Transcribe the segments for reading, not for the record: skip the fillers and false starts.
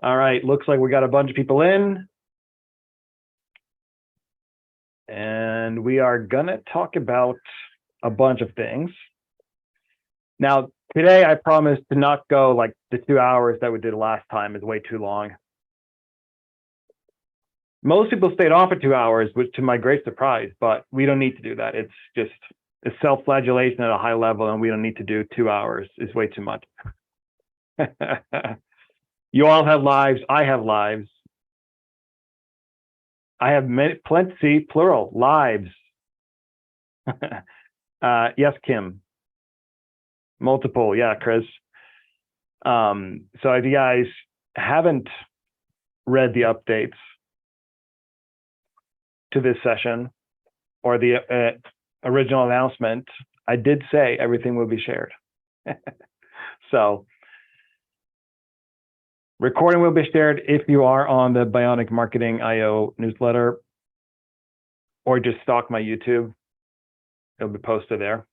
All right, looks like we got a bunch of people in. And we are gonna talk about a bunch of things. Now, today I promised to not go like the 2 hours that we did last time is way too long. Most people stayed on for 2 hours, which to my great surprise, but we don't need to do that. It's just a self-flagellation at a high level, and we don't need to do 2 hours. It's way too much. You all have lives. I have lives. I have many, plenty, plural, lives. Yes, Kim. Multiple, yeah, Chris. So if you guys haven't read the updates to this session or the original announcement, I did say everything will be shared. So recording will be shared if you are on the Bionic Marketing IO newsletter, or just stalk my YouTube. It'll be posted there.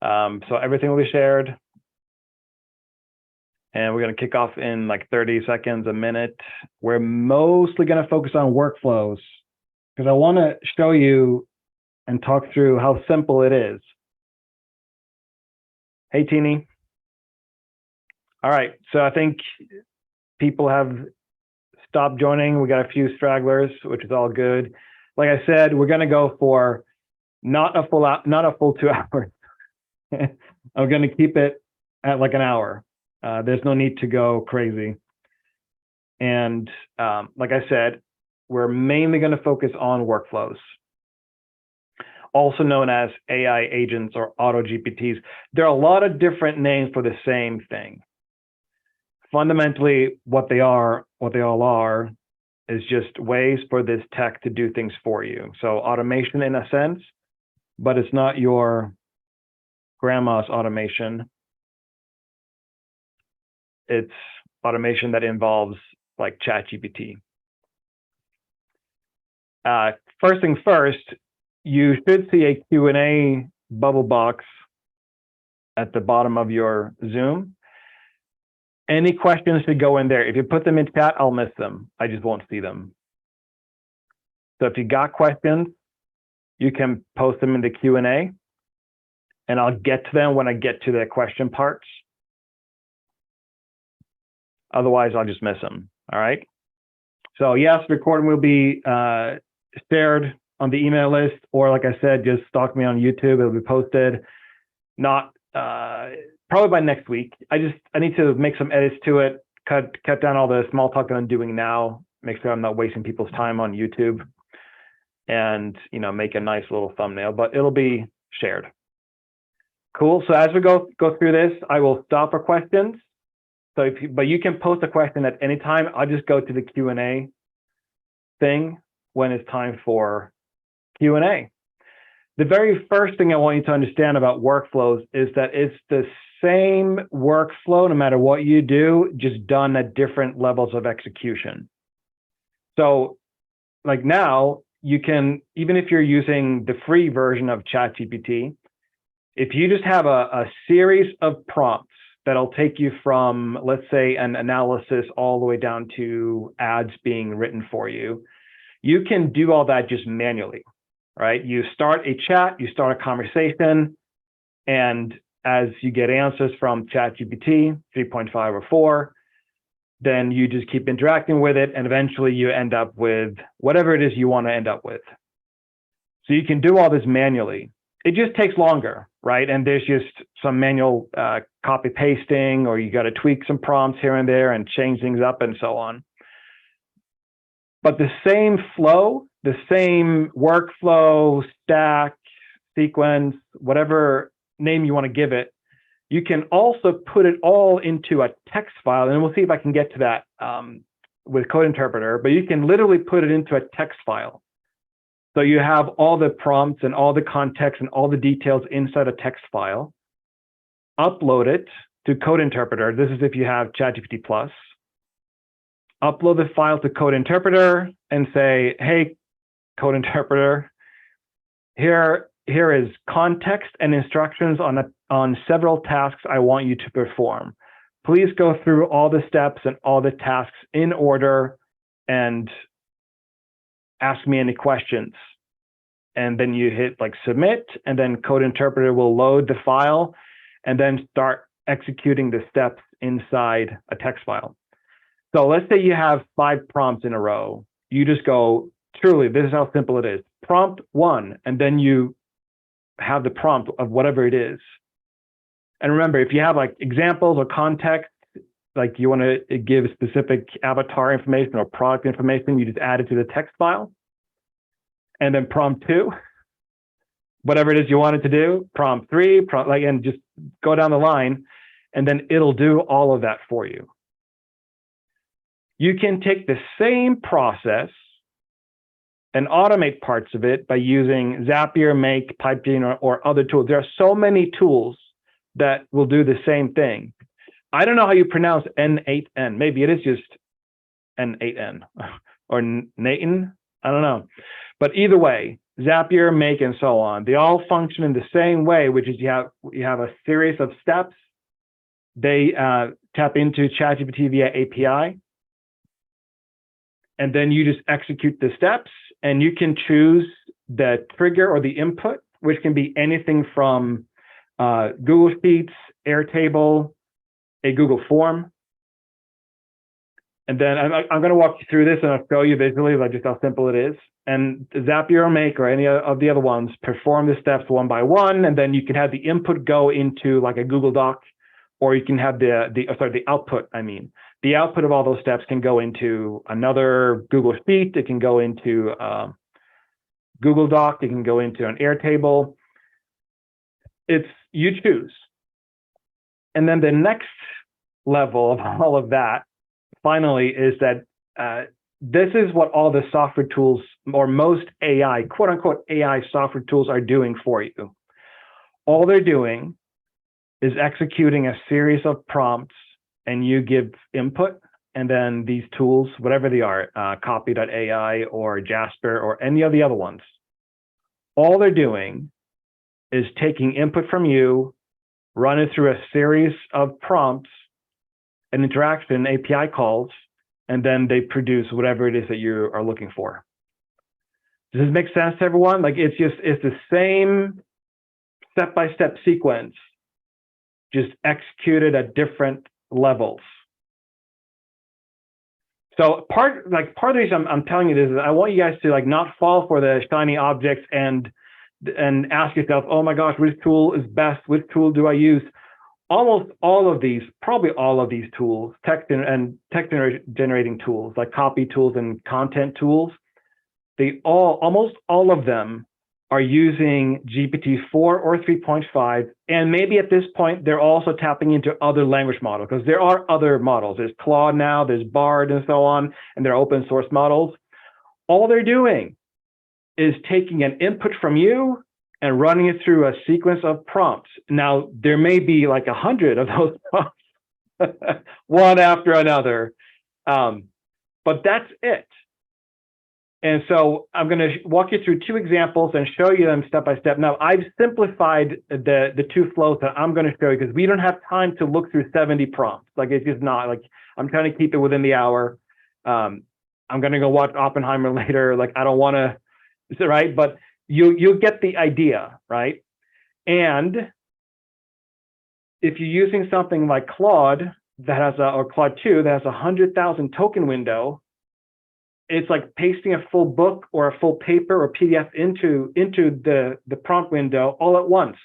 So everything will be shared. And we're going to kick off in like 30 seconds, a minute. We're mostly going to focus on workflows because I want to show you and talk through how simple it is. Hey, Teeny. All right, so I think people have stopped joining. We got a few stragglers, which is all good. Like I said, we're going to go for not a full 2 hours. I'm going to keep it at like an hour. There's no need to go crazy. And like I said, we're mainly going to focus on workflows, also known as AI agents or auto GPTs. There are a lot of different names for the same thing. Fundamentally, what they all are, is just ways for this tech to do things for you. So automation in a sense, but it's not your grandma's automation. It's automation that involves like ChatGPT. First thing first, you should see a Q&A bubble box at the bottom of your Zoom. Any questions should go in there. If you put them in chat, I'll miss them. I just won't see them. So if you got questions, you can post them in the Q&A, and I'll get to them when I get to the question parts. Otherwise, I'll just miss them. All right. So yes, recording will be shared on the email list, or like I said, just stalk me on YouTube. It'll be posted. Not probably by next week. I need to make some edits to it, cut down all the small talk that I'm doing now, make sure I'm not wasting people's time on YouTube, and make a nice little thumbnail. But it'll be shared. Cool. So as we go through this, I will stop for questions. So but you can post a question at any time. I'll just go to the Q&A thing when it's time for Q&A. The very first thing I want you to understand about workflows is that it's the same workflow no matter what you do, just done at different levels of execution. So like now, you can, even if you're using the free version of ChatGPT, if you just have a series of prompts that'll take you from, let's say, an analysis all the way down to ads being written for you, you can do all that just manually, right? You start a chat, you start a conversation, and as you get answers from ChatGPT 3.5 or 4, then you just keep interacting with it, and eventually you end up with whatever it is you want to end up with. So you can do all this manually. It just takes longer, right? And there's just some manual copy pasting, or you got to tweak some prompts here and there and change things up and so on. But the same flow, the same workflow, stack, sequence, whatever name you want to give it, you can also put it all into a text file. And we'll see if I can get to that with Code Interpreter, but you can literally put it into a text file. So you have all the prompts and all the context and all the details inside a text file. Upload it to Code Interpreter. This is if you have ChatGPT Plus. Upload the file to Code Interpreter and say, hey, Code Interpreter, here is context and instructions on several tasks I want you to perform. please go through all the steps and all the tasks in order and ask me any questions. And then you hit like submit, and then Code Interpreter will load the file and then start executing the steps inside a text file. So let's say you have 5 prompts in a row. You just go, truly, this is how simple it is. Prompt 1, and then you have the prompt of whatever it is. And remember, if you have like examples or context, like you want to give specific avatar information or product information, you just add it to the text file. And then prompt 2, whatever it is you want it to do, prompt 3, and just go down the line, and then it'll do all of that for you. You can take the same process and automate parts of it by using Zapier, Make, Pipedream, or other tools. There are so many tools that will do the same thing. I don't know how you pronounce N8N. Maybe it is just N8N or Nathan. I don't know. But either way, Zapier, Make, and so on, they all function in the same way, which is you have a series of steps. They tap into ChatGPT via API. And then you just execute the steps, and you can choose the trigger or the input, which can be anything from Google Sheets, Airtable, a Google form. And then I'm going to walk you through this, and I'll show you visually like just how simple it is. And Zapier or Make or any of the other ones perform the steps one by one, and then you can have the input go into like a Google Doc, or you can have the output. The output of all those steps can go into another Google Sheet. It can go into Google Doc. It can go into an Airtable. It's you choose. And then the next level of all of that, finally, is that this is what all the software tools, or most AI, quote unquote AI software tools, are doing for you. All they're doing is executing a series of prompts, and you give input, and then these tools, whatever they are, Copy.ai or Jasper or any of the other ones, all they're doing is taking input from you, run it through a series of prompts, an interaction, API calls, and then they produce whatever it is that you are looking for. Does this make sense to everyone? Like it's the same step-by-step sequence, just executed at different levels. So part of the reason I'm telling you this is I want you guys to like not fall for the shiny objects and ask yourself, oh my gosh, which tool is best? Which tool do I use? Almost all of these, probably all of these tools, text generating tools like copy tools and content tools, almost all of them are using GPT-4 or 3.5, and maybe at this point they're also tapping into other language models, because there are other models. There's Claude now, there's Bard, and so on, and they're open source models. All they're doing is taking an input from you and running it through a sequence of prompts. Now, there may be like 100 of those prompts, one after another, but that's it. And so I'm going to walk you through 2 examples and show you them step by step. Now, I've simplified the 2 flows that I'm going to show you because we don't have time to look through 70 prompts. Like it's just not, like I'm trying to keep it within the hour. I'm going to go watch Oppenheimer later. Like I don't want to, right? But you'll get the idea, right? And if you're using something like Claude that has or Claude 2 that has 100,000 token window, it's like pasting a full book or a full paper or PDF into the prompt window all at once.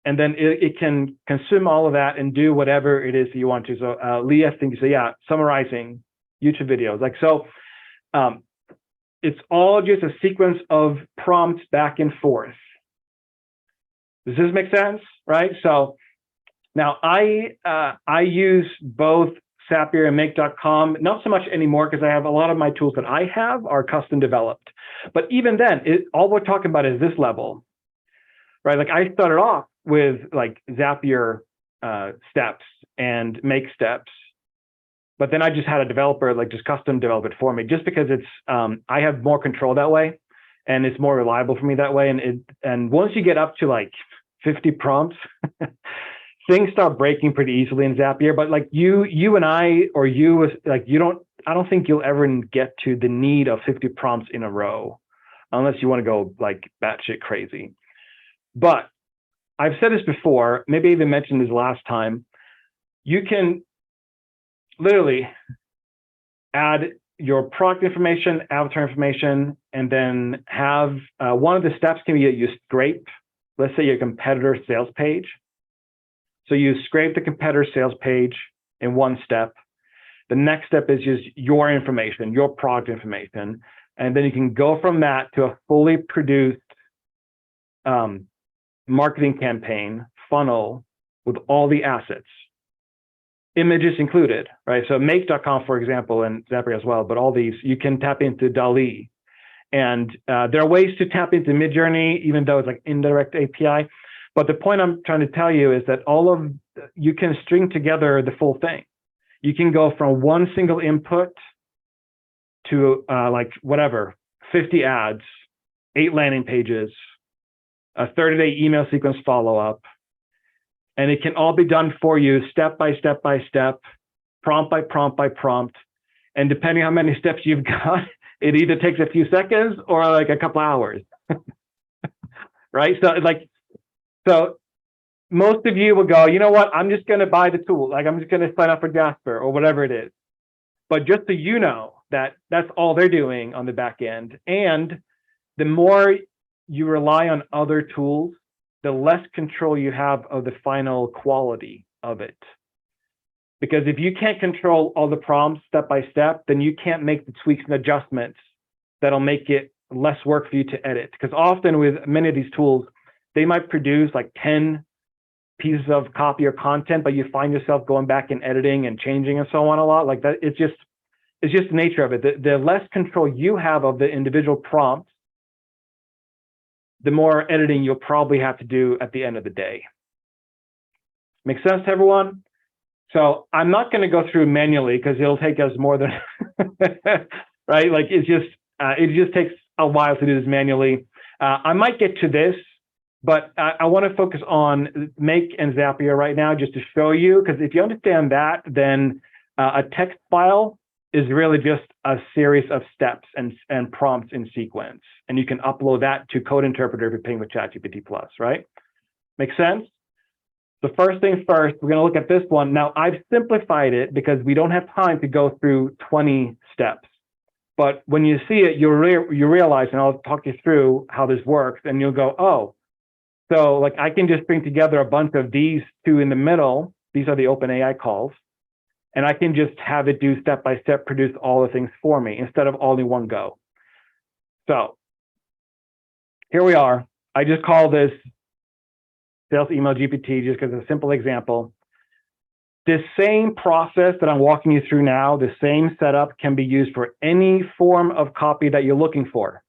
And then it can consume all of that and do whatever it is that you want to. So Leah thinks, yeah, summarizing YouTube videos. Like, so it's all just a sequence of prompts back and forth. Does this make sense? Right? So now I use both Zapier and Make.com, not so much anymore because I have a lot of my tools that I have are custom developed. But even then, all we're talking about is this level, right? Like I started off with like Zapier steps and Make steps, but then I just had a developer like just custom develop it for me, just because it's I have more control that way, and it's more reliable for me that way. And once you get up to like 50 prompts, things start breaking pretty easily in Zapier, but like you and I, or you, like I don't think you'll ever get to the need of 50 prompts in a row, unless you want to go like batshit crazy. But I've said this before, maybe I even mentioned this last time. You can literally add your product information, avatar information, and then have one of the steps can be that you scrape, let's say, your competitor sales page. So you scrape the competitor sales page in one step. The next step is just your information, your product information. And then you can go from that to a fully produced marketing campaign funnel with all the assets, images included, right? So make.com, for example, and Zapier as well, but all these, you can tap into DALL-E. And there are ways to tap into Midjourney, even though it's like indirect API. But the point I'm trying to tell you is that you can string together the full thing. You can go from one single input to like whatever, 50 ads, 8 landing pages, a 30-day email sequence follow-up, and it can all be done for you step by step by step, prompt by prompt by prompt. And depending on how many steps you've got, it either takes a few seconds or like a couple hours, right? So most of you will go, you know what? I'm just going to buy the tool. Like I'm just going to sign up for Jasper or whatever it is. But just so you know that that's all they're doing on the back end. And the more you rely on other tools, the less control you have of the final quality of it. Because if you can't control all the prompts step by step, then you can't make the tweaks and adjustments that'll make it less work for you to edit. Because often with many of these tools, they might produce like 10 pieces of copy or content, but you find yourself going back and editing and changing and so on a lot. Like that, it's just the nature of it. The less control you have of the individual prompts, the more editing you'll probably have to do at the end of the day. Make sense to everyone? So I'm not going to go through manually because it'll take us more than, right? Like it just takes a while to do this manually. I might get to this, but I want to focus on Make and Zapier right now just to show you, because if you understand that, then a text file is really just a series of steps and prompts in sequence. And you can upload that to Code Interpreter if you're paying with ChatGPT Plus, right? Make sense? So first things first, we're going to look at this one. Now, I've simplified it because we don't have time to go through 20 steps. But when you see it, you realize, and I'll talk you through how this works, and you'll go, oh, so like I can just bring together a bunch of these two in the middle. These are the OpenAI calls. And I can just have it do step by step, produce all the things for me instead of all in one go. So here we are. I just call this Sales Email GPT just because it's a simple example. This same process that I'm walking you through now, the same setup can be used for any form of copy that you're looking for.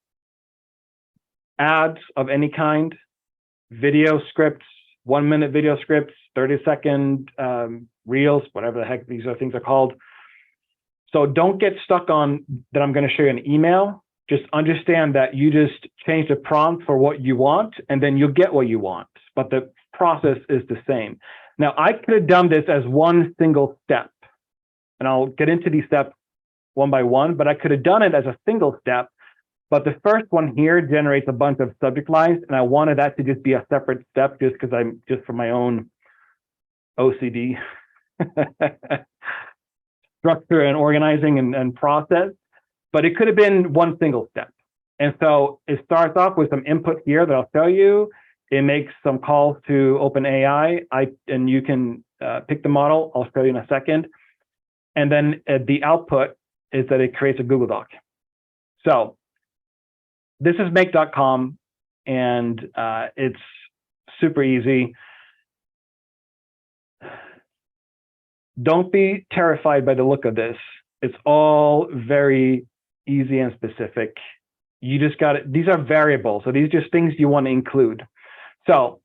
Ads of any kind, video scripts, 1-minute video scripts, 30-second reels, whatever the heck these things are called. So don't get stuck on that I'm going to show you an email. Just understand that you just change the prompt for what you want, and then you'll get what you want. But the process is the same. Now, I could have done this as one single step, and I'll get into these steps one by one, but I could have done it as a single step. But the first one here generates a bunch of subject lines, and I wanted that to just be a separate step just because I'm just for my own OCD structure and organizing and process. But it could have been one single step. And so it starts off with some input here that I'll show you. It makes some calls to OpenAI, and you can pick the model. I'll show you in a second. And then the output is that it creates a Google Doc. So this is make.com, and it's super easy. Don't be terrified by the look of this. It's all very easy and specific. You just got it. These are variables. So these are just things you want to include. So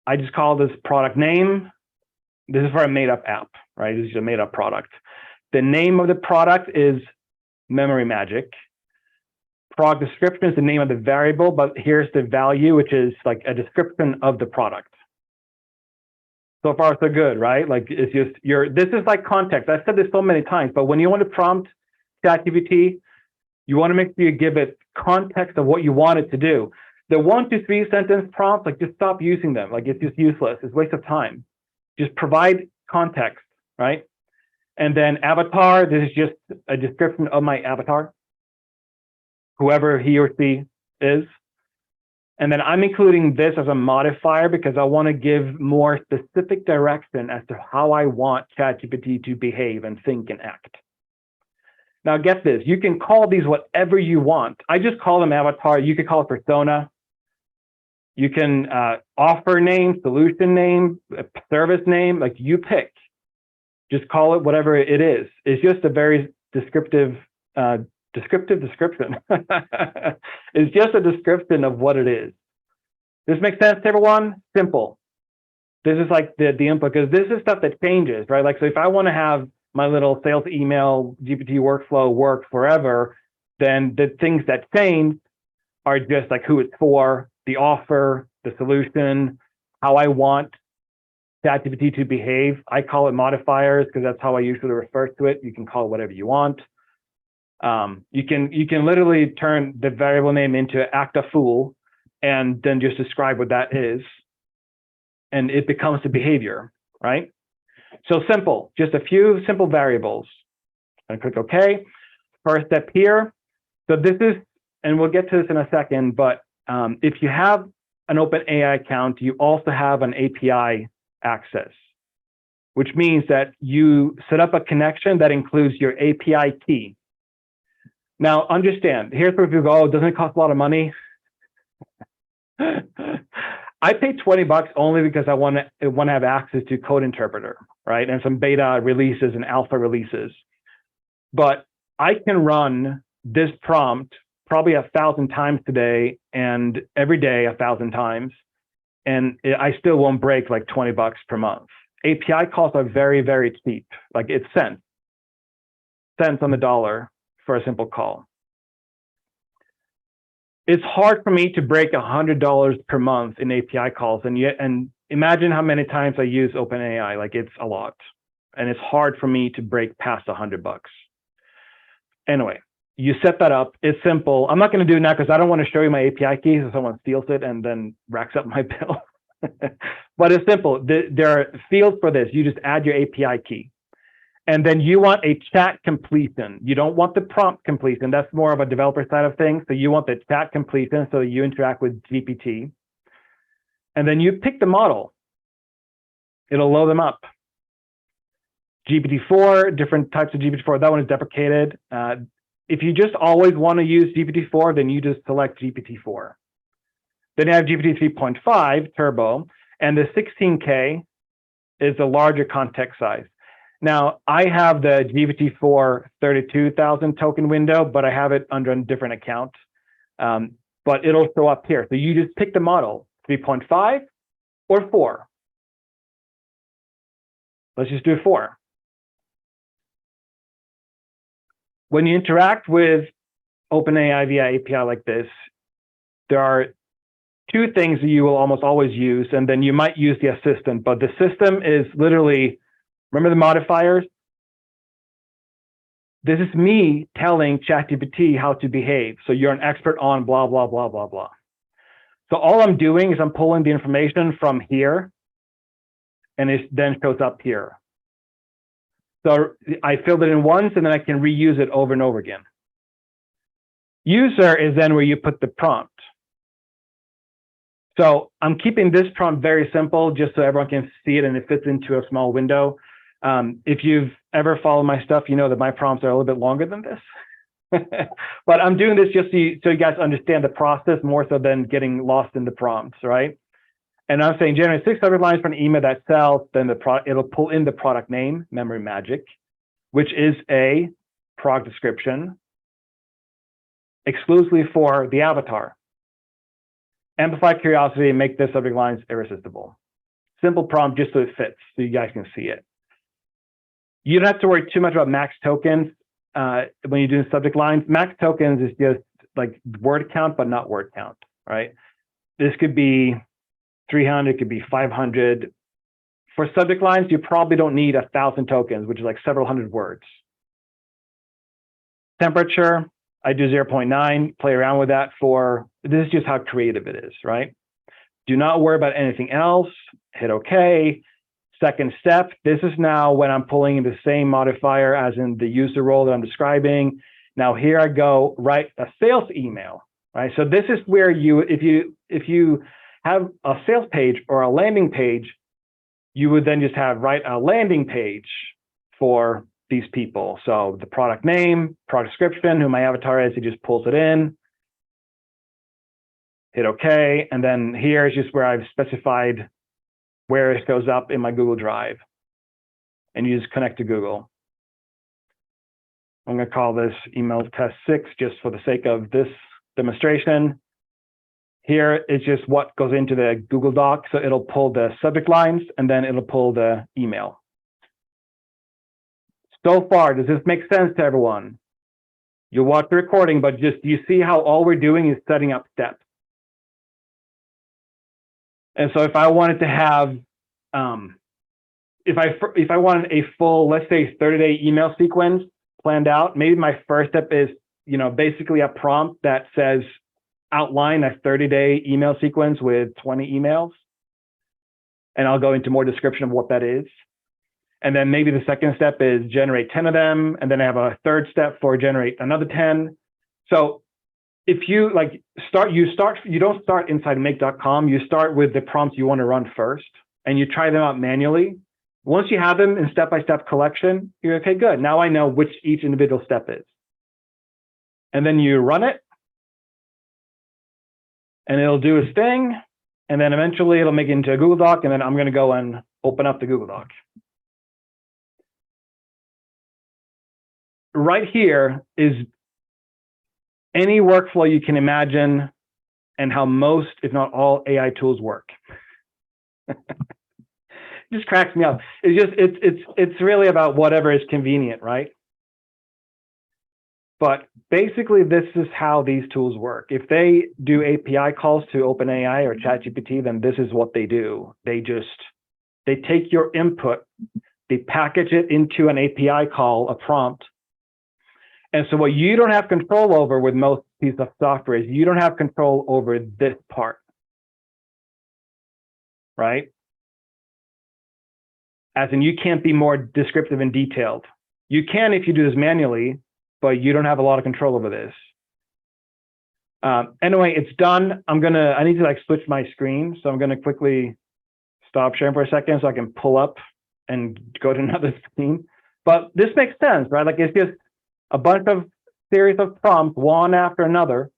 I just call this product name. This is for a made up app, right? This is a made up product. The name of the product is Memory Magic. Product description is the name of the variable, but here's the value, which is like a description of the product. So far, so good, right? Like it's just this is like context. I've said this so many times, but when you want to prompt ChatGPT, you want to make sure you give it context of what you want it to do. The 1 to 3 sentence prompts, like just stop using them. Like it's just useless. It's a waste of time. Just provide context, right? And then avatar, this is just a description of my avatar, whoever he or she is. And then I'm including this as a modifier because I want to give more specific direction as to how I want ChatGPT to behave and think and act. Now get this, you can call these whatever you want. I just call them avatar. You could call it persona. You can offer name, solution name, service name, like you pick. Just call it whatever it is. It's just a very descriptive description. It's just a description of what it is. This makes sense to everyone? Simple. This is like the input, because this is stuff that changes, right? Like, so if I want to have my little sales email GPT workflow work forever, then the things that change are just like who it's for, the offer, the solution, how I want ChatGPT to behave. I call it modifiers because that's how I usually refer to it. You can call it whatever you want. You can literally turn the variable name into act a fool and then just describe what that is. And it becomes the behavior, right? So simple, just a few simple variables. And click OK. First step here. So this is, and we'll get to this in a second, but if you have an OpenAI account, you also have an API access, which means that you set up a connection that includes your API key. Now, understand, here's where people go, oh, doesn't it cost a lot of money? I pay $20 only because I want to have access to Code Interpreter, right? And some beta releases and alpha releases. But I can run this prompt probably 1,000 times today and every day 1,000 times. And I still won't break like $20 per month. API calls are very, very cheap. Like it's cents on the dollar for a simple call. It's hard for me to break $100 per month in API calls. And imagine how many times I use OpenAI, like it's a lot. And it's hard for me to break past $100. Anyway, you set that up. It's simple. I'm not going to do it now because I don't want to show you my API keys if someone steals it and then racks up my bill. But it's simple. There are fields for this. You just add your API key. And then you want a chat completion. You don't want the prompt completion. That's more of a developer side of things. So you want the chat completion so you interact with GPT. And then you pick the model. It'll load them up. GPT-4, different types of GPT-4. That one is deprecated. If you just always want to use GPT-4, then you just select GPT-4. Then you have GPT 3.5 Turbo, and the 16K is the larger context size. Now, I have the GPT-4 32,000 token window, but I have it under a different account. But it'll show up here. So you just pick the model, 3.5 or 4. Let's just do 4. When you interact with OpenAI via API like this, there are two things that you will almost always use, and then you might use the assistant, but the system is literally, remember the modifiers? This is me telling ChatGPT how to behave. So you're an expert on blah, blah, blah, blah, blah. So all I'm doing is I'm pulling the information from here, and it then shows up here. So I filled it in once, and then I can reuse it over and over again. User is then where you put the prompt. So I'm keeping this prompt very simple, just so everyone can see it and it fits into a small window. If you've ever followed my stuff, you know that my prompts are a little bit longer than this. But I'm doing this just so you guys understand the process more so than getting lost in the prompts, right? And I'm saying generate 6 subject lines for an email that sells, then it'll pull in the product name, Memory Magic, which is a product description exclusively for the avatar. Amplify curiosity and make the subject lines irresistible. Simple prompt just so it fits, so you guys can see it. You don't have to worry too much about max tokens when you're doing subject lines. Max tokens is just like word count, but not word count, right? This could be 300, it could be 500, For subject lines, you probably don't need 1,000 tokens, which is like several hundred words. Temperature, I do 0.9, play around with that this is just how creative it is, right? Do not worry about anything else, hit OK. Second step, this is now when I'm pulling in the same modifier as in the user role that I'm describing. Now here I go, write a sales email, right? So this is where if you have a sales page or a landing page, you would then just write a landing page for these people. So the product name, product description, who my avatar is, he just pulls it in, hit OK. And then here is just where I've specified where it goes up in my Google Drive. And you just connect to Google. I'm going to call this email test 6 just for the sake of this demonstration. Here is just what goes into the Google Doc. So it'll pull the subject lines and then it'll pull the email. So far, does this make sense to everyone? You'll watch the recording, but just you see how all we're doing is setting up steps. And so if I wanted to have, if I wanted a full, let's say 30-day email sequence planned out, maybe my first step is, basically a prompt that says, outline a 30-day email sequence with 20 emails. And I'll go into more description of what that is. And then maybe the second step is generate 10 of them. And then I have a third step for generate another 10. So if you you don't start inside make.com, you start with the prompts you want to run first and you try them out manually. Once you have them in step-by-step collection, you're okay, good. Now I know which each individual step is. And then you run it and it'll do its thing. And then eventually it'll make it into a Google Doc. And then I'm going to go and open up the Google Doc. Right here is any workflow you can imagine and how most, if not all, AI tools work. It just cracks me up. It's really about whatever is convenient, right? But basically, this is how these tools work. If they do API calls to OpenAI or ChatGPT, then this is what they do. They take your input, they package it into an API call, a prompt. And so what you don't have control over with most pieces of software is you don't have control over this part, right? As in, you can't be more descriptive and detailed. You can if you do this manually, but you don't have a lot of control over this. Anyway, it's done. I need to switch my screen. So I'm gonna quickly stop sharing for a second so I can pull up and go to another screen. But this makes sense, right? It's just a bunch of series of prompts, one after another.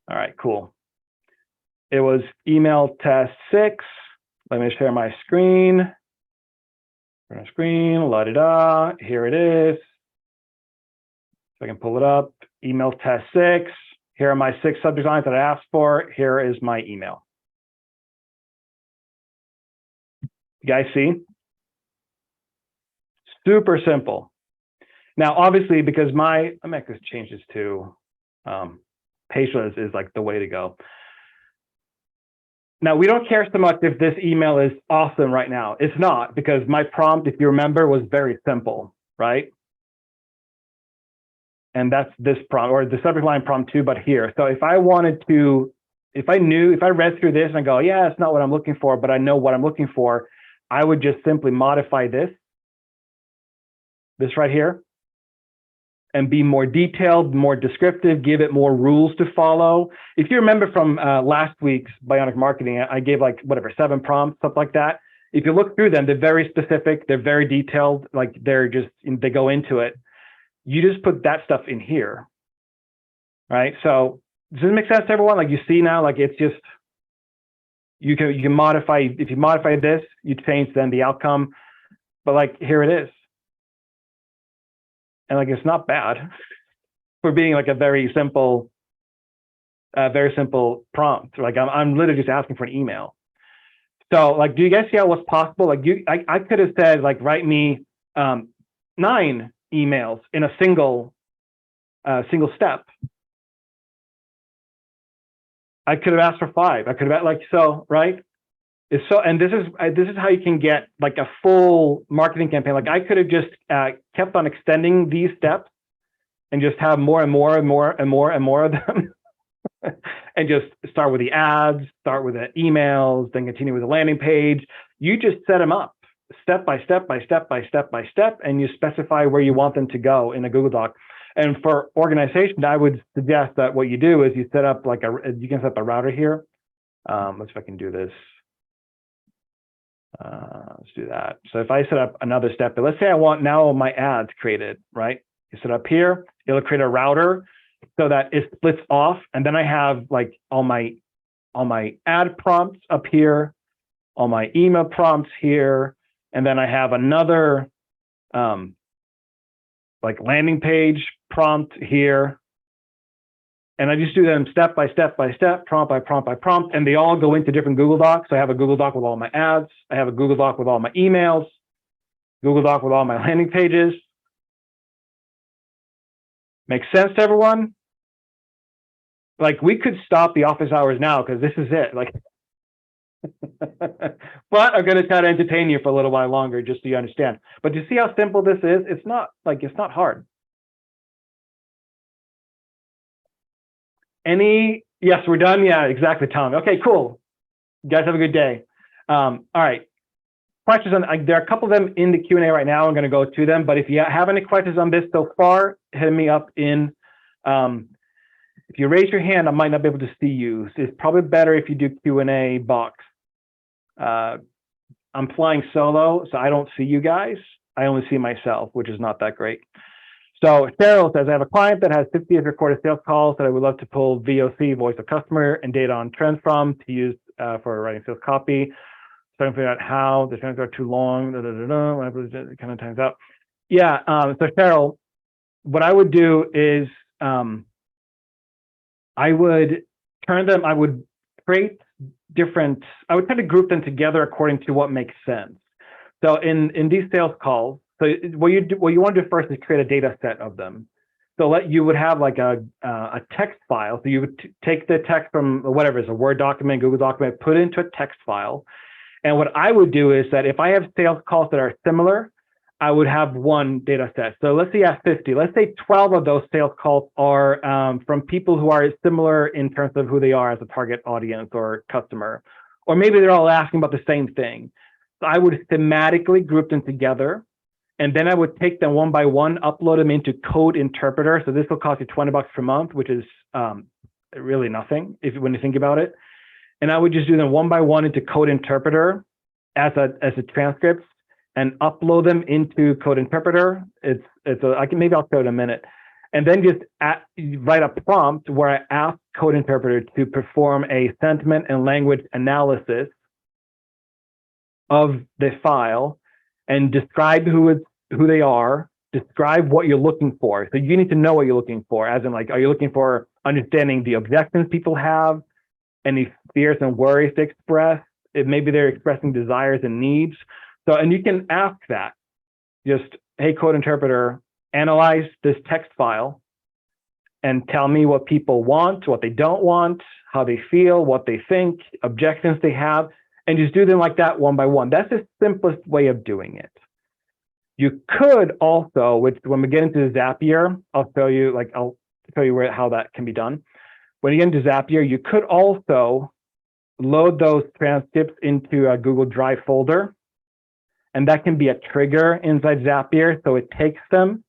All right, cool. It was email test 6. Let me share my screen. La-di-da, here it is. So I can pull it up, email test 6. Here are my 6 subject lines that I asked for. Here is my email. You guys see? Super simple. Now, obviously, because let me just change this to pageless is the way to go. Now, we don't care so much if this email is awesome right now. It's not, because my prompt, if you remember, was very simple, right? And that's this prompt, or the subject line prompt too, but here. So if I wanted to, if I read through this and I go, yeah, it's not what I'm looking for, but I know what I'm looking for, I would just simply modify this right here, and be more detailed, more descriptive, give it more rules to follow. If you remember from last week's Bionic Marketing, I gave 7 prompts, stuff like that. If you look through them, they're very specific, they're very detailed, they go into it. You just put that stuff in here, right? So does this make sense to everyone? You see now, it's just, you can modify, if you modify this, you change then the outcome, but here it is. And it's not bad for being a very simple prompt. I'm literally just asking for an email. So do you guys see how what's possible? I could have said write me 9 emails in a single step. I could have asked for 5. I could have like, so, right? It's so, and this is how you can get like a full marketing campaign. Like I could have just kept on extending these steps and just have more and more and more and more and more of them. And just start with the ads, start with the emails, then continue with the landing page. You just set them up step by step by step by step by step, and you specify where you want them to go in a Google Doc. And for organization, I would suggest that what you do is you set up like you can set up a router here. Let's see if I can do this. Let's do that. So if I set up another step, but let's say I want now my ads created, right? You set up here, it'll create a router so that it splits off. And then I have like all my ad prompts up here, all my email prompts here. And then I have another like landing page prompt here. And I just do them step by step by step, prompt by prompt by prompt, and they all go into different Google Docs. So I have a Google Doc with all my ads. I have a Google Doc with all my emails, Google Doc with all my landing pages. Makes sense to everyone? Like we could stop the office hours now because this is it. Like, but I'm going to try to entertain you for a little while longer just so you understand. But you see how simple this is? It's not hard. Yes, we're done. Yeah, exactly, Tom. Okay, cool. You guys have a good day. All right. Questions on, there are a couple of them in the Q&A right now. I'm going to go to them, but if you have any questions on this so far, hit me up in, if you raise your hand, I might not be able to see you. So it's probably better if you do Q&A box. I'm flying solo, so I don't see you guys. I only see myself, which is not that great. So Cheryl says, I have a client that has 50 recorded sales calls that I would love to pull VOC, voice of customer, and data on trends from to use for writing sales copy. Starting to figure out how the trends are too long, it kind of times out. Yeah, so Cheryl, what I would do is I would create different, I would try to group them together according to what makes sense. So in these sales calls, so what you want to do first is create a data set of them. So you would have like a text file. So you would take the text from whatever, it's a Word document, Google document, put it into a text file. And what I would do is that if I have sales calls that are similar, I would have one data set. So let's say you have 50. Let's say 12 of those sales calls are from people who are similar in terms of who they are as a target audience or customer. Or maybe they're all asking about the same thing. So I would thematically group them together. And then I would take them one by one, upload them into Code Interpreter. So this will cost you $20 per month, which is really nothing when you think about it. And I would just do them one by one into Code Interpreter as a transcript and upload them into Code Interpreter. Maybe I'll show it in a minute. And then just write a prompt where I ask Code Interpreter to perform a sentiment and language analysis of the file and describe who they are, describe what you're looking for. So you need to know what you're looking for, as in like, are you looking for understanding the objections people have, any fears and worries to express, if maybe they're expressing desires and needs. So, and you can ask that, just, hey, Code Interpreter, analyze this text file and tell me what people want, what they don't want, how they feel, what they think, objections they have, and just do them like that one by one. That's the simplest way of doing it. You could also, which when we get into Zapier, I'll show you how that can be done. When you get into Zapier, you could also load those transcripts into a Google Drive folder, and that can be a trigger inside Zapier. So it takes them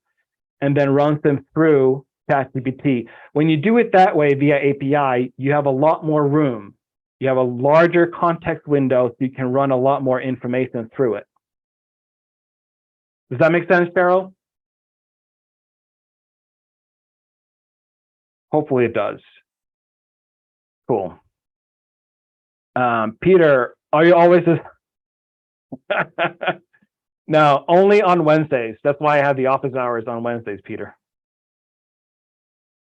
and then runs them through ChatGPT. When you do it that way via API, you have a lot more room. You have a larger context window, so you can run a lot more information through it. Does that make sense, Cheryl? Hopefully it does. Cool. Peter, are you always No, only on Wednesdays. That's why I have the office hours on Wednesdays, Peter.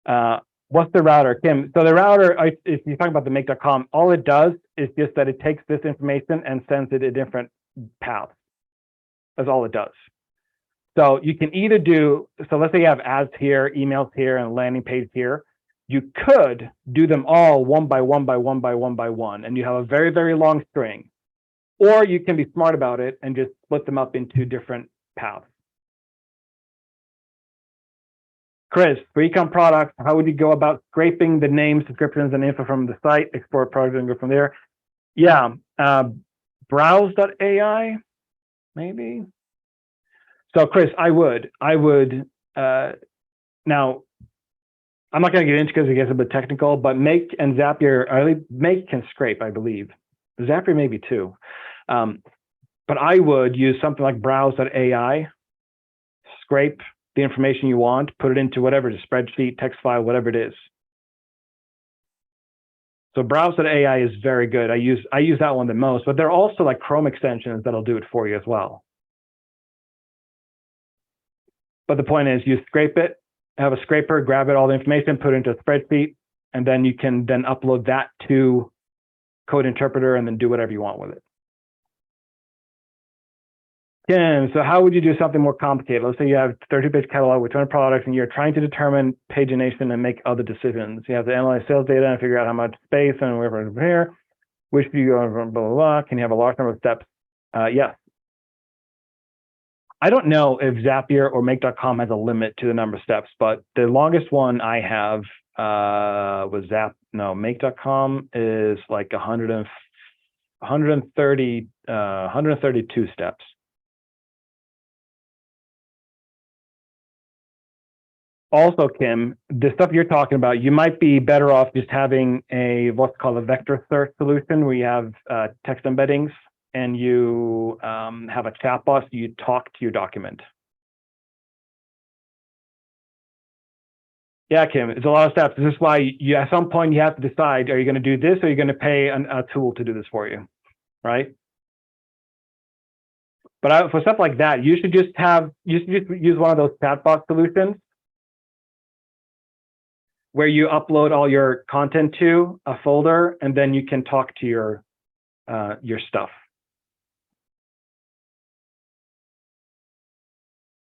What's the router, Kim? So the router, if you're talking about the make.com, all it does is just that it takes this information and sends it a different path. That's all it does. So you can either do, so let's say you have ads here, emails here, and landing page here. You could do them all one by one by one by one by one, and you have a very, very long string. Or you can be smart about it and just split them up into different paths. Chris, for ecom products, how would you go about scraping the names, descriptions, and info from the site, export products, and go from there? Yeah, browse.ai, maybe. So Chris, I would, now, I'm not going to get into because it gets a bit technical, but Make and Zapier, Make can scrape, I believe. Zapier maybe too. But I would use something like browse.ai, scrape the information you want, put it into whatever, the spreadsheet, text file, whatever it is. So browse.ai is very good. I use that one the most, but there are also like Chrome extensions that'll do it for you as well. But the point is you scrape it, have a scraper, grab it, all the information, put it into a spreadsheet, and then you can then upload that to Code Interpreter and then do whatever you want with it. Kim, so how would you do something more complicated? Let's say you have 30-page catalog with 200 products and you're trying to determine pagination and make other decisions. You have to analyze sales data and figure out how much space and wherever here, which do you go from blah, blah, blah. Can you have a large number of steps? Yes. I don't know if Zapier or Make.com has a limit to the number of steps, but the longest one I have was Make.com is like 132 steps. Also, Kim, the stuff you're talking about, you might be better off just having what's called a vector search solution where you have text embeddings and you have a chat box, you talk to your document. Yeah, Kim, it's a lot of steps. This is why at some point you have to decide, are you going to do this or are you going to pay a tool to do this for you, right? But for stuff like that, you should just use one of those chat box solutions where you upload all your content to a folder and then you can talk to your stuff.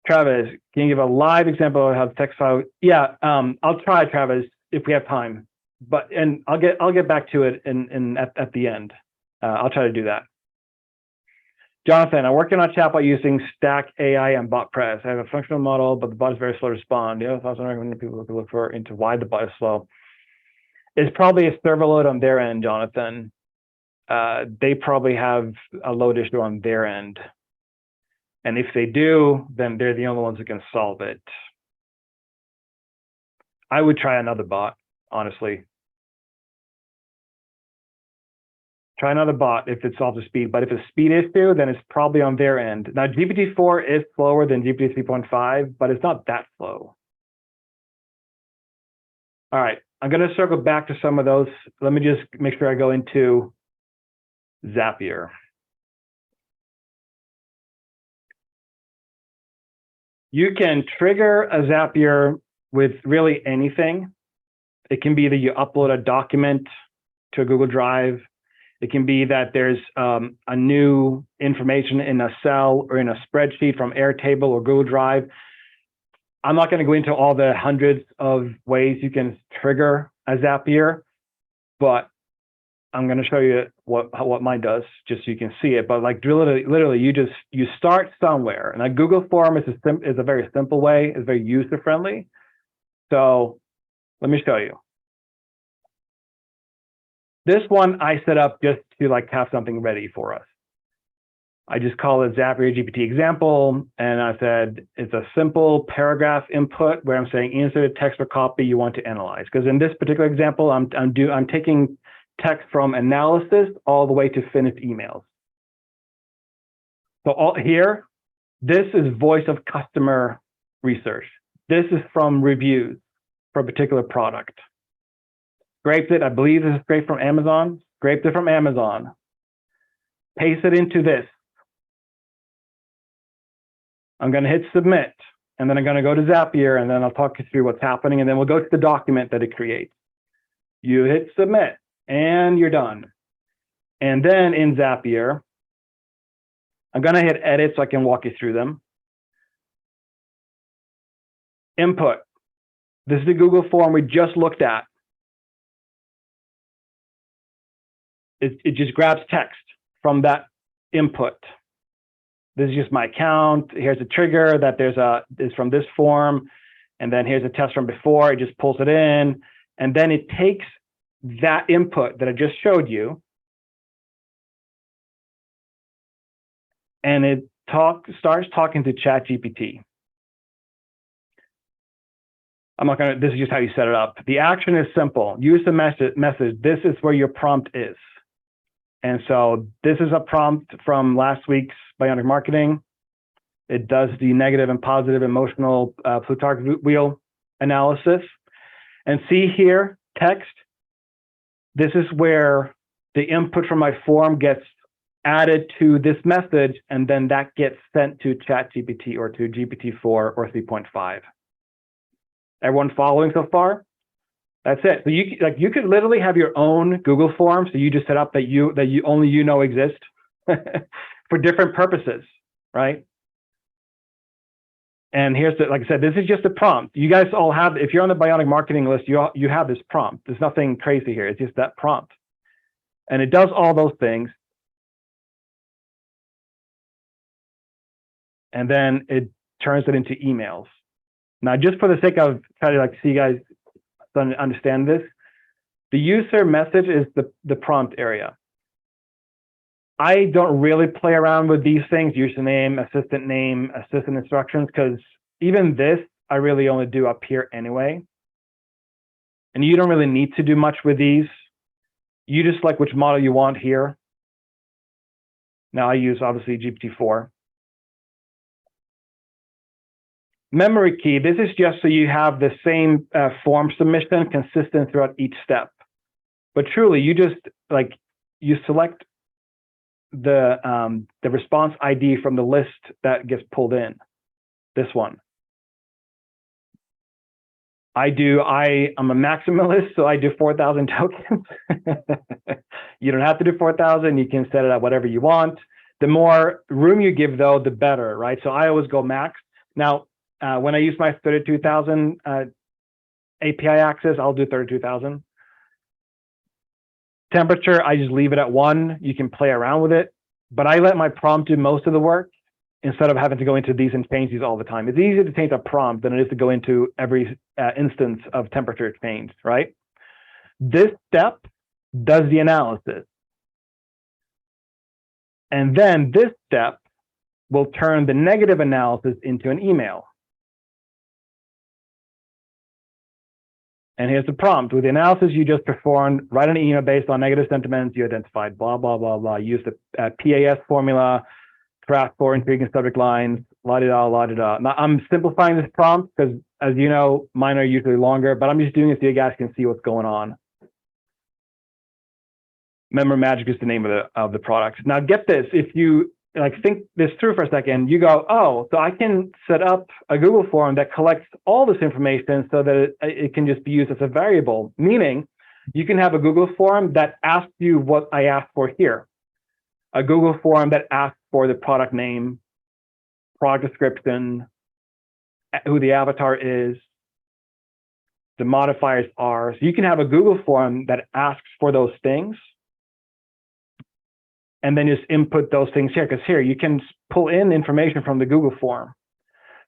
Travis, can you give a live example of how the text file? Yeah, I'll try, Travis, if we have time. And I'll get back to it at the end. I'll try to do that. Jonathan, I'm working on chatbot using Stack AI and BotPress. I have a functional model, but the bot is very slow to respond. The other thoughts I recommend people look for into why the bot is slow. It's probably a server load on their end, Jonathan. They probably have a load issue on their end. And if they do, then they're the only ones who can solve it. I would try another bot, honestly. Try another bot if it solves the speed, but if it's a speed issue, then it's probably on their end. Now, GPT-4 is slower than GPT 3.5, but it's not that slow. All right, I'm going to circle back to some of those. Let me just make sure I go into Zapier. You can trigger a Zapier with really anything. It can be that you upload a document to a Google Drive. It can be that there's a new information in a cell or in a spreadsheet from Airtable or Google Drive. I'm not going to go into all the hundreds of ways you can trigger a Zapier, but I'm going to show you what mine does, just so you can see it. But like literally, you start somewhere, and a Google form is a very simple way. It's very user friendly. So let me show you. This one I set up just to like have something ready for us. I just call it Zapier GPT example, and I said it's a simple paragraph input where I'm saying insert a text or copy you want to analyze. Because in this particular example, I'm taking text from analysis all the way to finished emails. So here, this is voice of customer research. This is from reviews for a particular product. Scraped it, I believe this is scraped from Amazon. Scraped it from Amazon. Paste it into this. I'm going to hit submit, and then I'm going to go to Zapier, and then I'll talk you through what's happening, and then we'll go to the document that it creates. You hit submit, and you're done. And then in Zapier, I'm going to hit edit so I can walk you through them. Input. This is the Google form we just looked at. it just grabs text from that input. This is just my account. Here's a trigger that is from this form. And then here's a test from before. It just pulls it in. And then it takes that input that I just showed you. And it starts talking to ChatGPT. This is just how you set it up. The action is simple. Use the message. This is where your prompt is. And so this is a prompt from last week's Bionic Marketing. It does the negative and positive emotional Plutarch wheel analysis. And see here, text. This is where the input from my form gets added to this message, and then that gets sent to ChatGPT or to GPT-4 or 3.5. Everyone following so far? That's it. So you could literally have your own Google forms that you just set up that only you know exist for different purposes, right? And here's like I said, this is just a prompt. You guys all have, if you're on the Bionic Marketing list, you have this prompt. There's nothing crazy here. It's just that prompt, and it does all those things. And then it turns it into emails. Now, just for the sake of trying to see you guys understand this, the user message is the prompt area. I don't really play around with these things, username, assistant name, assistant instructions, because even this, I really only do up here anyway. And you don't really need to do much with these. You just select which model you want here. Now I use, obviously, GPT-4. Memory key, this is just so you have the same form submission consistent throughout each step. But truly, you just you select the response ID from the list that gets pulled in, this one. I'm a maximalist, so I do 4,000 tokens. You don't have to do 4,000. You can set it at whatever you want. The more room you give, though, the better, right? So I always go max. Now, when I use my 32,000 API access, I'll do 32,000. Temperature, I just leave it at 1. You can play around with it, but I let my prompt do most of the work instead of having to go into these and change these all the time. It's easier to change a prompt than it is to go into every instance of temperature change, right? This step does the analysis. And then this step will turn the negative analysis into an email. And here's the prompt. With the analysis you just performed, write an email based on negative sentiments you identified, blah, blah, blah, blah. Use the PAS formula, craft 4 intriguing subject lines, la-di-da, la-di-da. Now, I'm simplifying this prompt because, as you know, mine are usually longer, but I'm just doing it so you guys can see what's going on. Memory Magic is the name of the product. Now, get this. If you think this through for a second, you go, oh, so I can set up a Google form that collects all this information so that it can just be used as a variable, meaning you can have a Google form that asks you what I asked for here, a Google form that asks for the product name, product description, who the avatar is, the modifiers are. So you can have a Google form that asks for those things, and then just input those things here, because here you can pull in information from the Google form.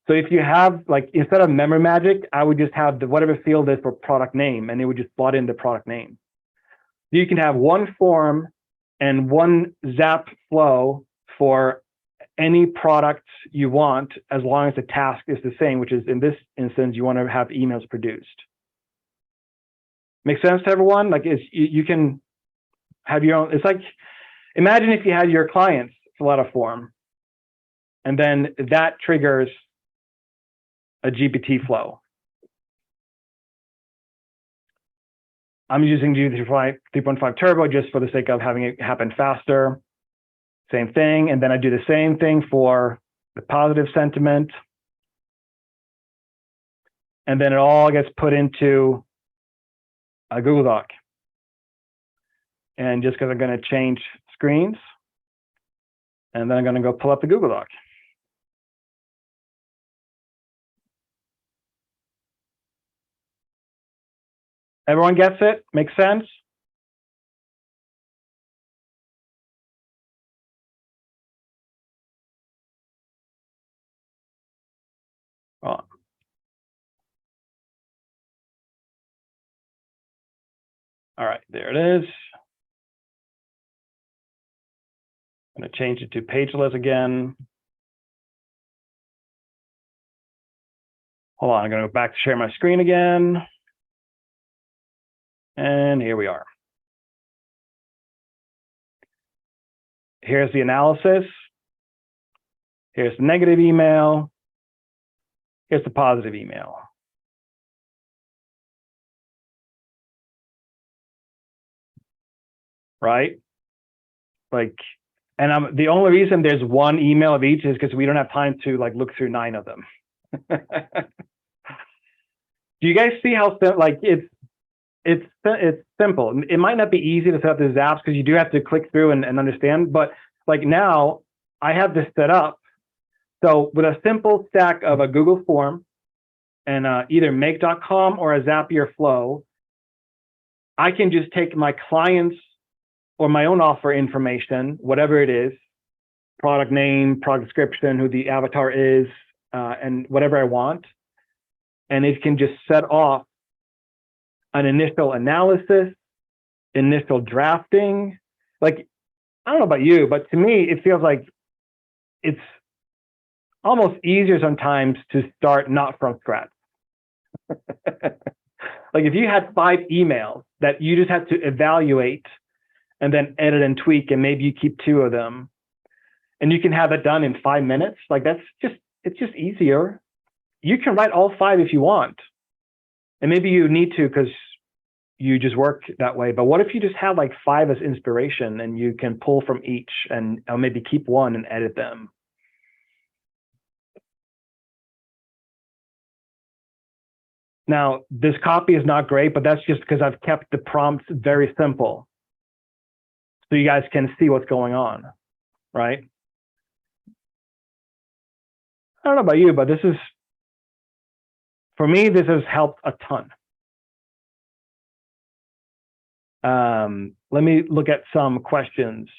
So if you have, instead of Memory Magic, I would just have whatever field is for product name, and it would just plot in the product name. So you can have one form and one Zap flow for any product you want, as long as the task is the same, which is, in this instance, you want to have emails produced. Make sense to everyone? You can have your own, it's like, imagine if you had your clients fill out a form, and then that triggers a GPT flow. I'm using GPT 3.5 Turbo just for the sake of having it happen faster. Same thing, and then I do the same thing for the positive sentiment. And then it all gets put into a Google Doc. And just because I'm going to change screens, and then I'm going to go pull up the Google Doc. Everyone gets it? Makes sense? Oh. All right, there it is. I'm going to change it to pageless again. Hold on, I'm going to go back to share my screen again. And here we are. Here's the analysis. Here's the negative email. Here's the positive email. Right? Like, and the only reason there's one email of each is because we don't have time to like look through 9 of them. Do you guys see how like it's simple? It might not be easy to set up these apps because you do have to click through and understand, but like now I have this set up. So with a simple stack of a Google form and either make.com or a Zapier flow, I can just take my clients or my own offer information, whatever it is, product name, product description, who the avatar is, and whatever I want. And it can just set off an initial analysis, initial drafting. Like, I don't know about you, but to me, it feels like it's almost easier sometimes to start not from scratch. Like if you had 5 emails that you just had to evaluate and then edit and tweak, and maybe you keep 2 of them, and you can have it done in 5 minutes, like it's just easier. You can write all 5 if you want. And maybe you need to because you just work that way. But what if you just have like 5 as inspiration and you can pull from each and maybe keep 1 and edit them? Now, this copy is not great, but that's just because I've kept the prompts very simple. So you guys can see what's going on, right? I don't know about you, but this is, for me, this has helped a ton. Let me look at some questions.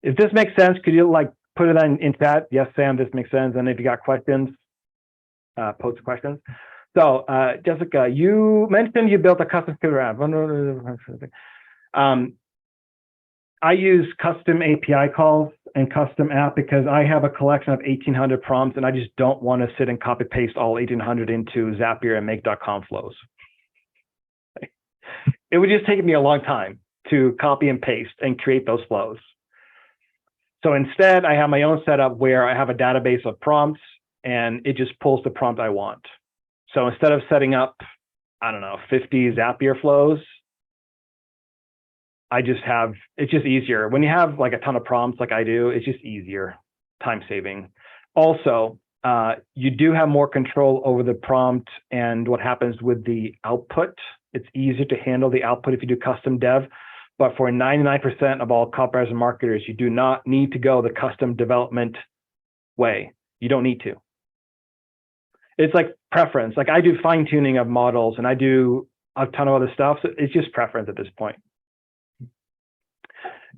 If this makes sense, could you like put it in chat? Yes, Sam, this makes sense. And if you got questions, post questions. So Jessica, you mentioned you built a custom computer app. I use custom API calls and custom app because I have a collection of 1,800 prompts and I just don't want to sit and copy paste all 1,800 into Zapier and make.com flows. It would just take me a long time to copy and paste and create those flows. So instead, I have my own setup where I have a database of prompts and it just pulls the prompt I want. So instead of setting up, I don't know, 50 Zapier flows, it's just easier. When you have like a ton of prompts like I do, it's just easier, time saving. Also, you do have more control over the prompt and what happens with the output. It's easier to handle the output if you do custom dev, but for 99% of all copywriters and marketers, you do not need to go the custom development way. You don't need to. It's like preference. Like I do fine tuning of models and I do a ton of other stuff. So it's just preference at this point.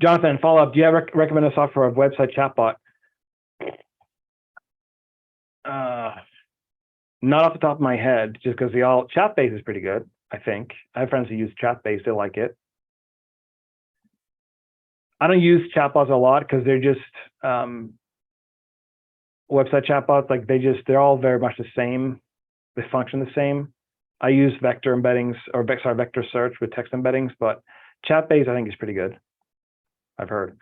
Jonathan, follow up. Do you ever recommend a software or website chatbot? Not off the top of my head, just because Chatbase is pretty good, I think. I have friends who use Chatbase, they like it. I don't use chatbots a lot because they're just website chatbots, like they're all very much the same. They function the same. I use vector embeddings or vector search with text embeddings, but Chatbase I think is pretty good. I've heard.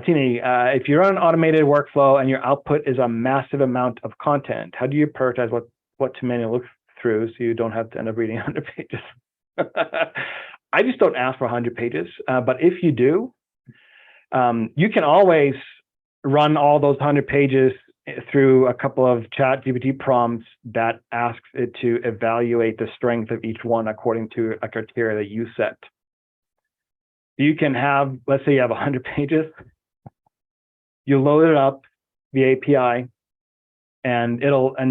Tini, if you run an automated workflow and your output is a massive amount of content, how do you prioritize what to manually look through so you don't have to end up reading 100 pages? I just don't ask for 100 pages, but if you do, you can always run all those 100 pages through a couple of ChatGPT prompts that asks it to evaluate the strength of each one according to a criteria that you set. You can have, let's say you have 100 pages, you load it up via API, and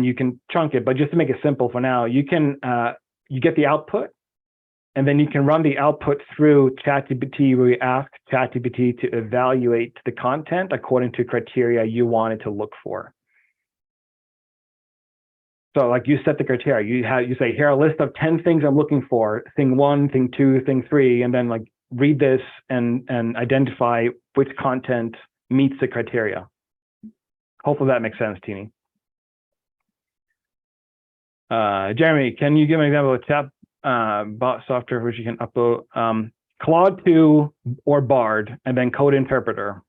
you can chunk it. But just to make it simple for now, you get the output, and then you can run the output through ChatGPT where you ask ChatGPT to evaluate the content according to criteria you wanted to look for. So like you set the criteria. You say, here are a list of 10 things I'm looking for, thing 1, thing 2, thing 3, and then like read this and identify which content meets the criteria. Hopefully that makes sense, Teeny. Jeremy, can you give an example of chat bot software which you can upload? Claude 2 or Bard, and then Code Interpreter.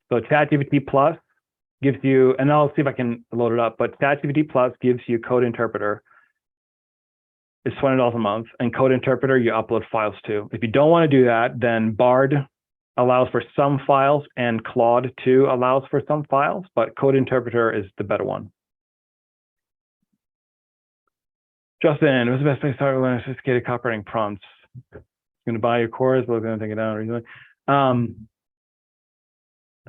So ChatGPT Plus gives you, and I'll see if I can load it up, but ChatGPT Plus gives you Code Interpreter. It's $20 a month, and Code Interpreter you upload files to. If you don't want to do that, then Bard allows for some files, and Claude 2 allows for some files, but Code Interpreter is the better one. Justin, what's the best place to start with learning sophisticated copywriting prompts? Going to buy your course, but we're going to take it down recently.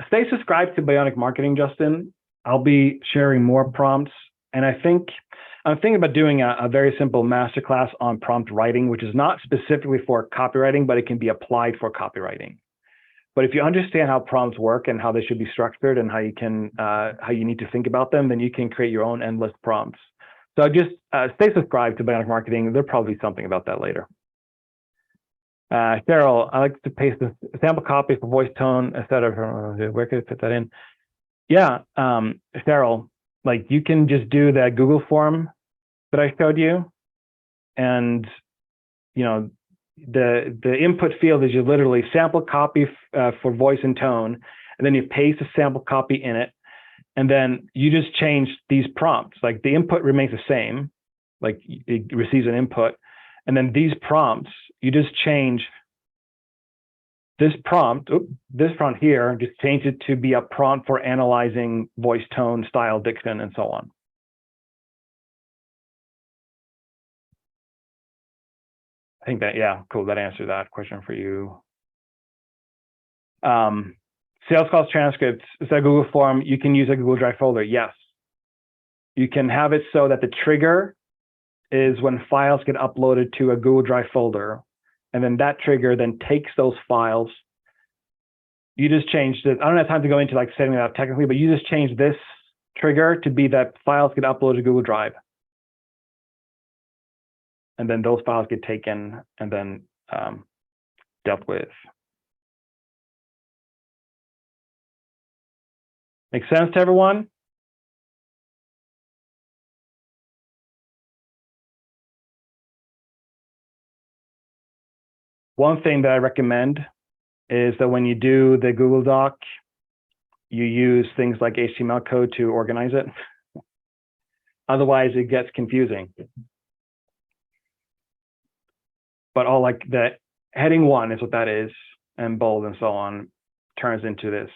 Stay subscribed to Bionic Marketing, Justin. I'll be sharing more prompts, and I'm thinking about doing a very simple masterclass on prompt writing, which is not specifically for copywriting, but it can be applied for copywriting. But if you understand how prompts work and how they should be structured and how you need to think about them, then you can create your own endless prompts. So just stay subscribed to Bionic Marketing. There'll probably be something about that later. Cheryl, I like to paste the sample copy for voice tone, etc. Where could I fit that in? Yeah, Cheryl, like you can just do that Google form that I showed you, and you know the input field is you literally sample copy for voice and tone, and then you paste a sample copy in it, and then you just change these prompts. Like the input remains the same, like it receives an input, and then these prompts, you just change this prompt here, just change it to be a prompt for analyzing voice, tone, style, diction, and so on. I think that, yeah, cool. That answered that question for you. Sales calls transcripts, is that a Google form? You can use a Google Drive folder. Yes. You can have it so that the trigger is when files get uploaded to a Google Drive folder, and then that trigger then takes those files. You just changed it. I don't have time to go into like setting it up technically, but you just change this trigger to be that files get uploaded to Google Drive. And then those files get taken and then dealt with. Make sense to everyone? One thing that I recommend is that when you do the Google Doc, you use things like HTML code to organize it. Otherwise, it gets confusing. But all like the heading 1 is what that is, and bold and so on turns into this.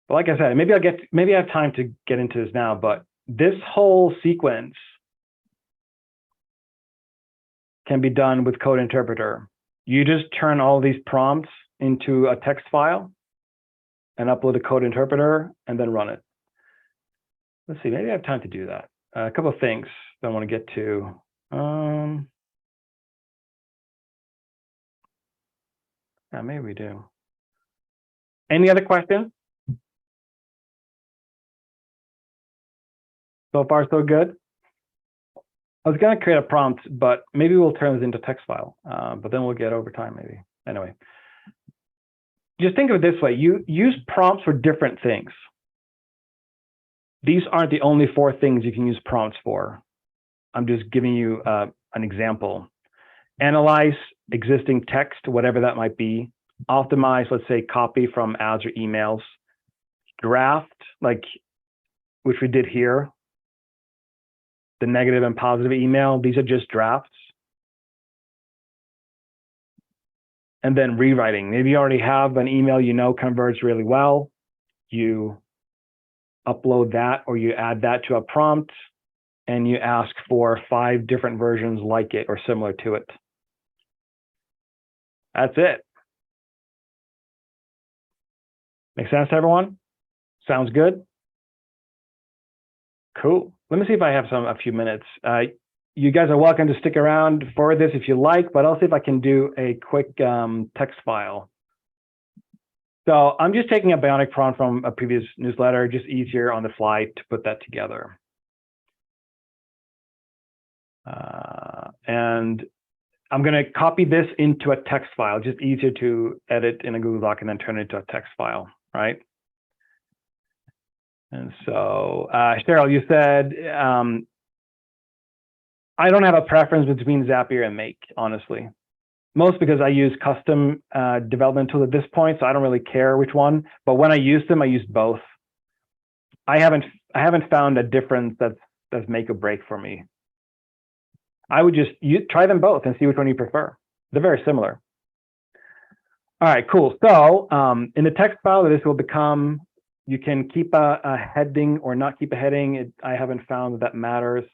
But like I said, maybe I have time to get into this now, but this whole sequence can be done with Code Interpreter. You just turn all these prompts into a text file and upload a Code Interpreter and then run it. Let's see, maybe I have time to do that. A couple of things that I want to get to. Yeah, maybe we do. Any other questions? So far, so good. I was going to create a prompt, but maybe we'll turn this into text file, but then we'll get over time maybe. Anyway, just think of it this way. You use prompts for different things. These aren't the only 4 things you can use prompts for. I'm just giving you an example. Analyze existing text, whatever that might be. Optimize, let's say, copy from ads or emails. Draft, like which we did here. The negative and positive email, these are just drafts. And then rewriting. Maybe you already have an email you know converts really well. You upload that or you add that to a prompt and you ask for 5 different versions like it or similar to it. That's it. Make sense to everyone? Sounds good? Cool. Let me see if I have a few minutes. You guys are welcome to stick around for this if you like, but I'll see if I can do a quick text file. So I'm just taking a Bionic prompt from a previous newsletter, just easier on the fly to put that together. And I'm going to copy this into a text file, just easier to edit in a Google Doc and then turn it into a text file, right? And so, Cheryl, you said, I don't have a preference between Zapier and Make, honestly. Most because I use custom development tools at this point, so I don't really care which one. But when I use them, I use both. I haven't found a difference that's make or break for me. I would just try them both and see which one you prefer. They're very similar. All right, cool. So in the text file, this will become, you can keep a heading or not keep a heading. I haven't found that matters.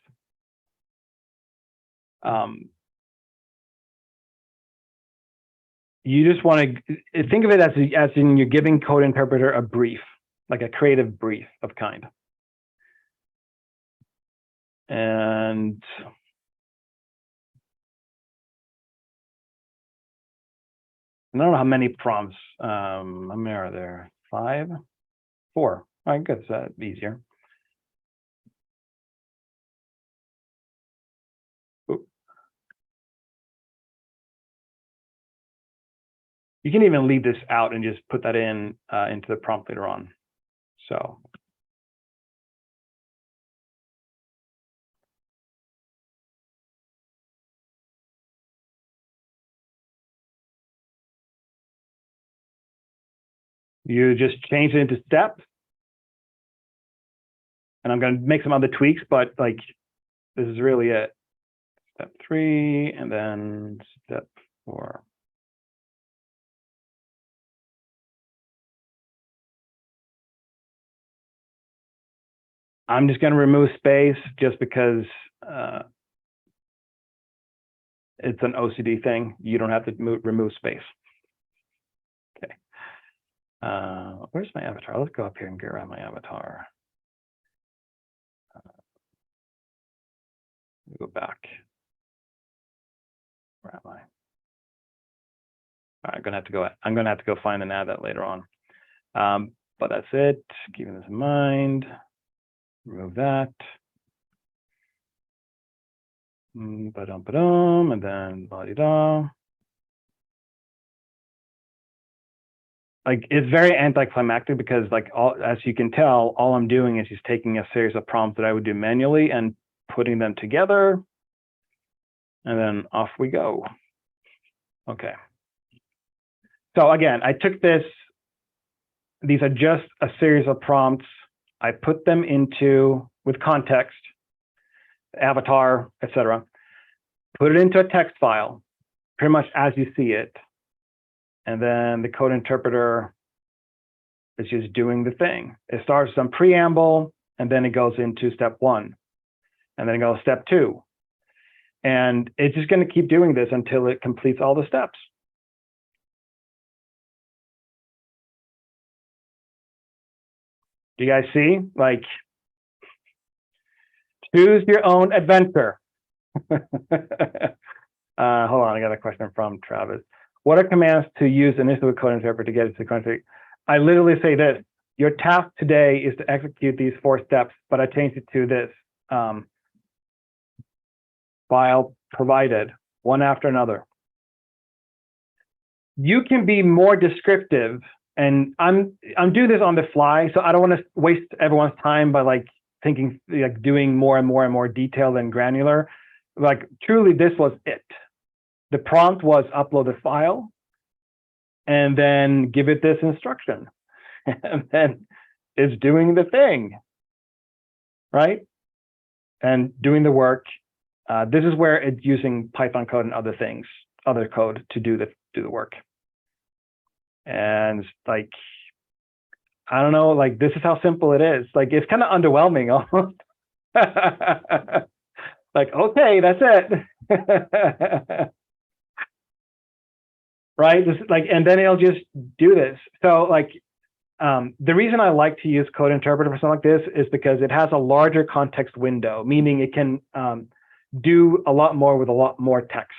You just want to think of it as in you're giving Code Interpreter a brief, like a creative brief of kind. And I don't know how many prompts. How many are there? 5? 4. All right, good. So that's easier. Ooh. You can even leave this out and just put that in into the prompt later on. So. You just change it into steps. And I'm going to make some other tweaks, but like, this is really it. Step 3, and then step 4. I'm just going to remove space just because it's an OCD thing. You don't have to remove space. Okay. Where's my avatar? Let's go up here and get around my avatar. Go back. Where am I? All right, I'm gonna have to go find and add that later on. But that's it. Keeping this in mind. Remove that. Ba-dum, and then ba-di-da. Like, it's very anticlimactic because, like, as you can tell, all I'm doing is just taking a series of prompts that I would do manually and putting them together, and then off we go. Okay. So again, I took this. These are just a series of prompts. I put them into, with context, avatar, etc. Put it into a text file, pretty much as you see it. And then the Code Interpreter is just doing the thing. It starts with some preamble, and then it goes into step 1. And then it goes step 2. And it's just going to keep doing this until it completes all the steps. Do you guys see? Like, choose your own adventure. Hold on, I got a question from Travis. What are commands to use initially with Code Interpreter to get it to config? I literally say this: your task today is to execute these 4 steps, but I changed it to this. File provided, one after another. You can be more descriptive, and I'm doing this on the fly, so I don't want to waste everyone's time by like thinking, like doing more and more and more detailed and granular. Like, truly, this was it. The prompt was upload the file and then give it this instruction, and then it's doing the thing, right? And doing the work. This is where it's using Python code and other things, other code to do the work. And like, I don't know, like, this is how simple it is. Like, it's kind of underwhelming almost. Like, okay, that's it. Right? Just like, and then it'll just do this. So like, the reason I like to use Code Interpreter for something like this is because it has a larger context window, meaning it can do a lot more with a lot more text.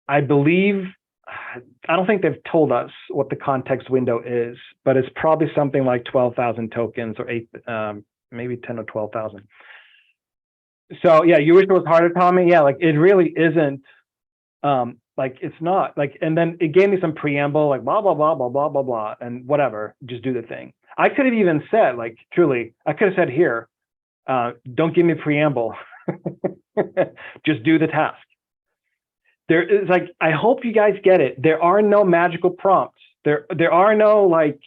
I believe I don't think they've told us what the context window is, but it's probably something like 12,000 tokens or maybe 10 or 12,000. So yeah, you wish it was harder, Tommy. Yeah, like it really isn't. Like it's not like, and then it gave me some preamble, like blah blah blah blah blah blah blah, and whatever. Just do the thing. I could have even said, like, truly, I could have said here, don't give me preamble, just do the task. There is like, I hope you guys get it. There are no magical prompts. There are no like,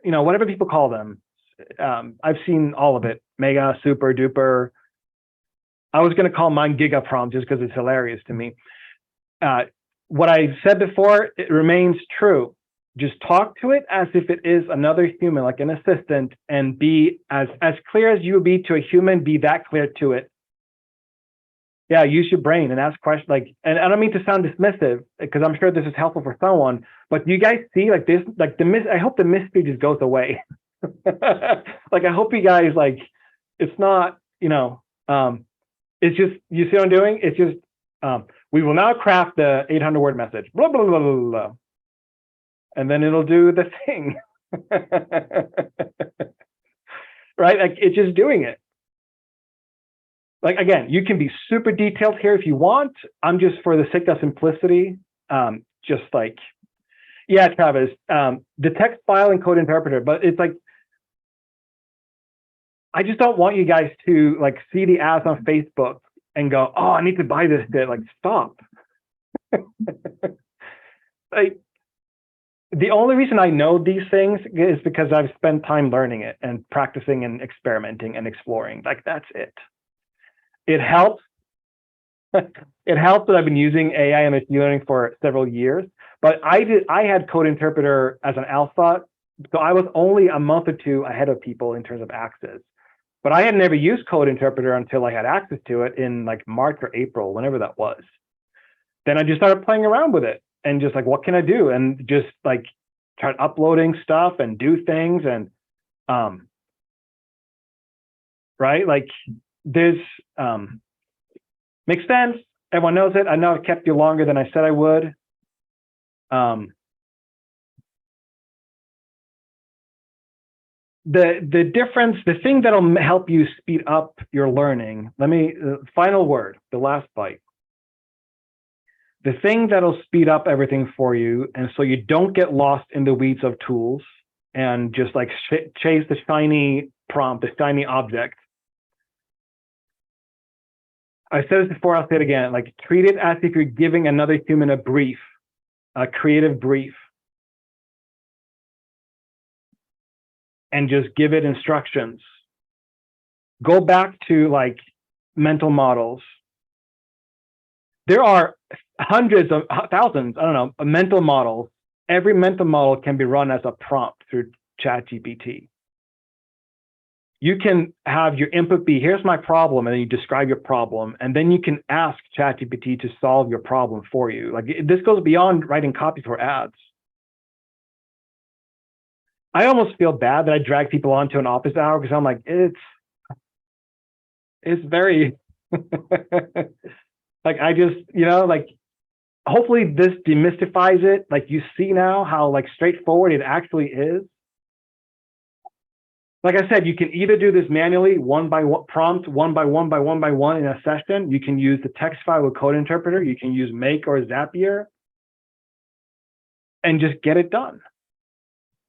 whatever people call them. I've seen all of it. Mega, super, duper. I was going to call mine giga prompt just because it's hilarious to me. What I said before, it remains true. Just talk to it as if it is another human, like an assistant, and be as clear as you would be to a human, be that clear to it. Yeah, use your brain and ask questions. Like, and I don't mean to sound dismissive because I'm sure this is helpful for someone, but you guys see like this, like I hope the mystery just goes away. Like, I hope you guys like, it's not, it's just, you see what I'm doing? It's just, we will now craft the 800-word message, blah, blah, blah, blah, blah. And then it'll do the thing. Right? Like, it's just doing it. Like, again, you can be super detailed here if you want. I'm just, for the sake of simplicity, just like, yeah, Travis, the text file and code interpreter, but it's like, I just don't want you guys to like see the ads on Facebook and go, oh, I need to buy this bit. Like, stop. Like, the only reason I know these things is because I've spent time learning it and practicing and experimenting and exploring. Like, that's it. It helps. It helps that I've been using AI and machine learning for several years, but I had Code Interpreter as an alpha, so I was only a month or two ahead of people in terms of access. But I had never used Code Interpreter until I had access to it in like March or April, whenever that was. Then I just started playing around with it and just like, what can I do? And just like start uploading stuff and do things and right? Like, this makes sense. Everyone knows it. I know I kept you longer than I said I would. The difference, the thing that'll help you speed up your learning, final word, the last bite. The thing that'll speed up everything for you, and so you don't get lost in the weeds of tools and just like chase the shiny prompt, the shiny object. I said this before, I'll say it again, like, treat it as if you're giving another human a brief, a creative brief. And just give it instructions. Go back to like mental models. There are hundreds of thousands, I don't know, mental models. Every mental model can be run as a prompt through ChatGPT. You can have your input be, here's my problem, and then you describe your problem, and then you can ask ChatGPT to solve your problem for you. Like, this goes beyond writing copy for ads. I almost feel bad that I drag people onto an office hour because I'm like, it's very, like, I just, like, hopefully this demystifies it. Like, you see now how like straightforward it actually is. Like I said, you can either do this manually, one by one, prompt, one by one by one by one in a session. You can use the text file with Code Interpreter. You can use Make or Zapier and just get it done.